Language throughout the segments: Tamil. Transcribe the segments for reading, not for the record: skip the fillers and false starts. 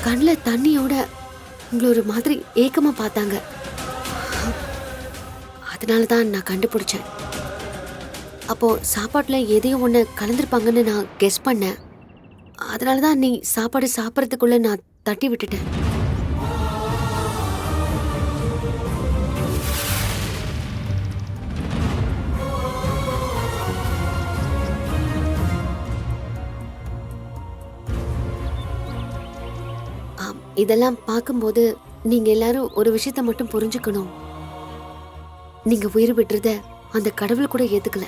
கண்ணில் தண்ணியோட உங்களை ஒரு மாதிரி ஏக்கமா பார்த்தாங்க. அதனால தான் நான் கண்டுபிடிச்சேன். அப்போ சாப்பாட்டுல எதையோ ஒன்று கலந்துருப்பாங்கன்னு நான் கெஸ் பண்ணேன். அதனால தான் நீ சாப்பாடு சாப்பிட்றதுக்குள்ள நான் தட்டி விட்டுட்டேன். இதெல்லாம் பார்க்கும்போது நீங்க எல்லாரும் ஒரு விஷயத்த மட்டும் புரிஞ்சுக்கணும். நீங்க உயிர் விட்டுறத அந்த கடவுள் கூட ஏத்துக்கல.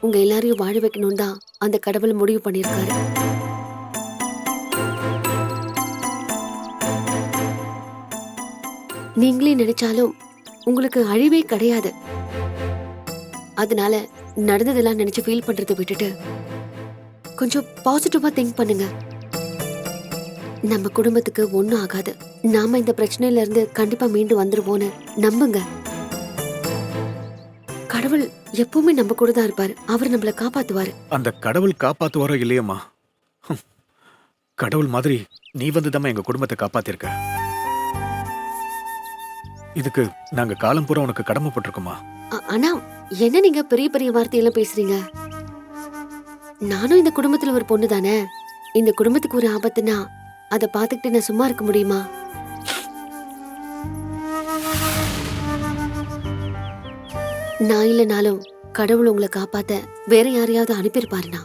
உங்க எல்லாரையும் வாழ வைக்கணும் தான் அந்த கடவுள் முடிவு பண்ணியிருக்காரு. நீங்களே நினைச்சாலும் உங்களுக்கு அழிவே கிடையாது. அதனால நடந்ததெல்லாம் நினைச்சு ஃபீல் பண்றதை விட்டுட்டு கொஞ்சம் பாசிட்டிவா திங்க் பண்ணுங்க. நம்ம குடும்பத்துக்கு ஒண்ணும் ஆகாது. நாம இந்த பிரச்சனையில இருந்து கண்டிப்பா மீண்டு வந்துருவோன்னு நம்புங்க. கடவுள் எப்பவுமே நம்ம கூட தான் இருப்பாரு. அவர் நம்மள காப்பாத்துவாரு. அந்த கடவுள் காப்பாத்துவாரோ இல்லையம்மா, கடவுள் மாதிரி நீ வந்துதாம்மா எங்க குடும்பத்தை காப்பாத்திருக்க. இதுக்கு நாங்க காலம் பூரா உனக்கு கடமைப்பட்டிருக்கோமா. ஆனா என்ன நீங்க பெரிய பெரிய வார்த்தையெல்லாம் பேசுறீங்க? நானும் இந்த குடும்பத்துல ஒரு பொண்ணு தானே. இந்த குடும்பத்துக்கு ஒரு ஆபத்துனா அதை பார்த்துக்கிட்டு நான் சும்மா இருக்க முடியுமா? நான் இல்லைனாலும் கடவுள் உங்களை காப்பாத்த வேற யாரையாவது அனுப்பியிருப்பாருண்ணா.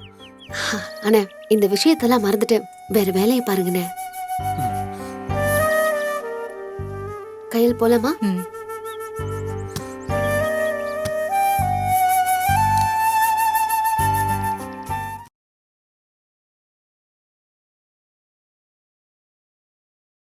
ஆனா இந்த விஷயத்தெல்லாம் மறந்துட்டு வேற வேலையை பாருங்கண்ணே. கையில் போலாமா?